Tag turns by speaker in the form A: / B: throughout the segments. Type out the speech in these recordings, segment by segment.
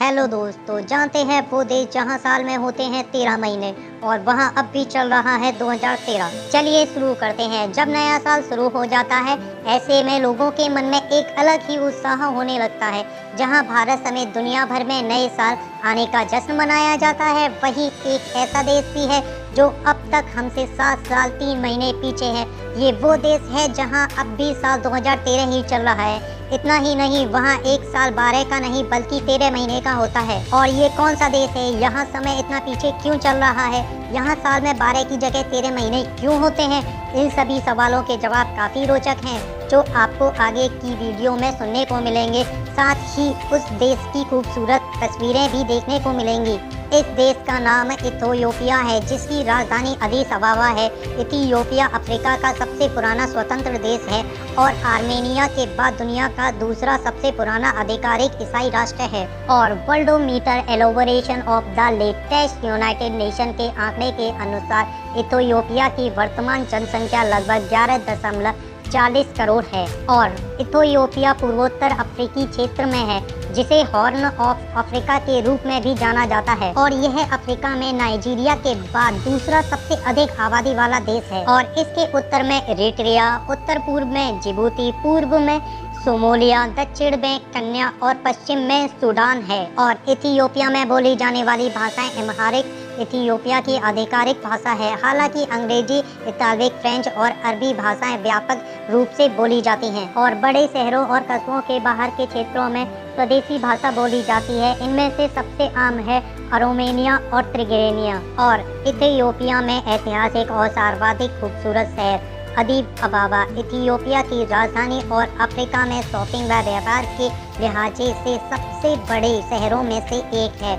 A: Hello दोस्तों, जानते हैं वो देश जहां साल में होते हैं 13 महीने और वहां अब भी चल रहा है 2013। चलिए शुरू करते हैं। जब नया साल शुरू हो जाता है, ऐसे में लोगों के मन में एक अलग ही उत्साह होने लगता है। जहां भारत समेत दुनिया भर में नए साल आने का जश्न मनाया जाता है, वहीं एक ऐसा देश भी है जो अब तक हमसे 7 साल 3 महीने पीछे है। ये वो देश है जहां अब भी साल 2013 ही चल रहा है। इतना ही नहीं, वहाँ एक साल 12 का नहीं बल्कि 13 महीने का होता है। और ये कौन सा देश है? यहाँ समय इतना पीछे क्यों चल रहा है? यहाँ साल में 12 की जगह 13 महीने क्यों होते हैं? इन सभी सवालों के जवाब काफ़ी रोचक हैं, जो आपको आगे की वीडियो में सुनने को मिलेंगे। साथ ही उस देश की खूबसूरत तस्वीरें भी देखने को मिलेंगी। इस देश का नाम इथियोपिया है, जिसकी राजधानी अदीस अबाबा है। इथियोपिया अफ्रीका का सबसे पुराना स्वतंत्र देश है और आर्मेनिया के बाद दुनिया का दूसरा सबसे पुराना आधिकारिक ईसाई राष्ट्र है। और Worldometer elaboration of the latest United nation के आंकड़े के अनुसार इथियोपिया की वर्तमान जनसंख्या लगभग 11.40 करोड़ है। और इथियोपिया पूर्वोत्तर अफ्रीकी क्षेत्र में है, जिसे हॉर्न ऑफ अफ्रीका के रूप में भी जाना जाता है। और यह अफ्रीका में नाइजीरिया के बाद दूसरा सबसे अधिक आबादी वाला देश है। और इसके उत्तर में इरिट्रिया, उत्तर पूर्व में जिबूती, पूर्व में सोमालिया, दक्षिण में केन्या और पश्चिम में सूडान है। और इथियोपिया में बोली जाने वाली भाषाएं अम्हारिक इथियोपिया की आधिकारिक भाषा है। हालांकि अंग्रेजी, इतालविक, फ्रेंच और अरबी भाषाएं व्यापक रूप से बोली जाती हैं। और बड़े शहरों और कस्बों के बाहर के क्षेत्रों में स्वदेशी भाषा बोली जाती है। इनमें से सबसे आम है अरोमेनिया और त्रिगेनिया। और इथियोपिया में ऐतिहासिक और सर्वाधिक खूबसूरत शहर अदीस अबाबा इथियोपिया की राजधानी और अफ्रीका में शॉपिंग व व्यापार के लिहाज से सबसे बड़े शहरों में से एक है।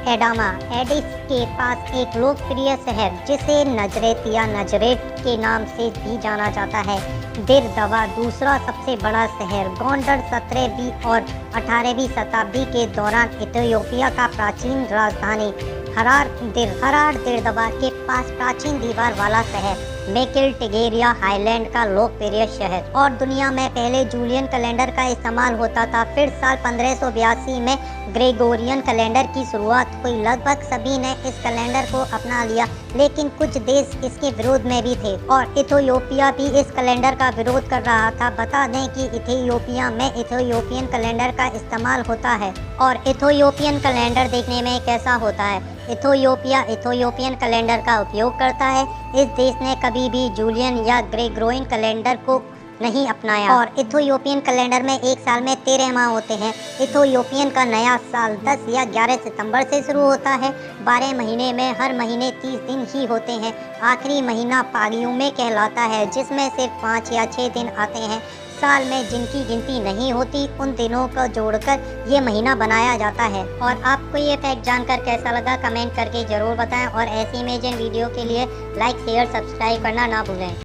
A: एडामा एडिस के पास एक लोकप्रिय शहर, जिसे नजरेत या नजरेट के नाम से भी जाना जाता है। दिर दवा दूसरा सबसे बड़ा शहर। गोंडर 17वीं और 18वीं शताब्दी के दौरान इथियोपिया का प्राचीन राजधानी। हरार दिर दवा के पास प्राचीन दीवार वाला शहर। मेकिल टिगेरिया हाईलैंड का लोकप्रिय शहर। और दुनिया में पहले जूलियन कैलेंडर का इस्तेमाल होता था, फिर साल 1582 में ग्रेगोरियन कैलेंडर की शुरुआत हुई। लगभग सभी ने इस कैलेंडर को अपना लिया, लेकिन कुछ देश इसके विरोध में भी थे और इथियोपिया भी इस कैलेंडर का विरोध कर रहा था। बता दें कि इथियोपिया में इथियोपियन कैलेंडर का इस्तेमाल होता है। और इथियोपियन कैलेंडर देखने में कैसा होता है? इथियोपिया इथियोपियन कैलेंडर का उपयोग करता है। इस देश ने कभी भी जूलियन या ग्रेगोरियन कैलेंडर को नहीं अपनाया। और इथियोपियन कैलेंडर में एक साल में 13 माह होते हैं। इथियोपियन का नया साल 10 या 11 सितंबर से शुरू होता है। 12 महीने में हर महीने 30 दिन ही होते हैं। आखिरी महीना पागियुमे कहलाता है, जिसमें सिर्फ 5 या 6 दिन आते हैं। साल में जिनकी गिनती नहीं होती, उन दिनों को जोड़कर ये महीना बनाया जाता है। और आपको ये फैक्ट जानकर कैसा लगा, कमेंट करके ज़रूर बताएं। और ऐसी इमेजिन वीडियो के लिए लाइक, शेयर, सब्सक्राइब करना ना भूलें।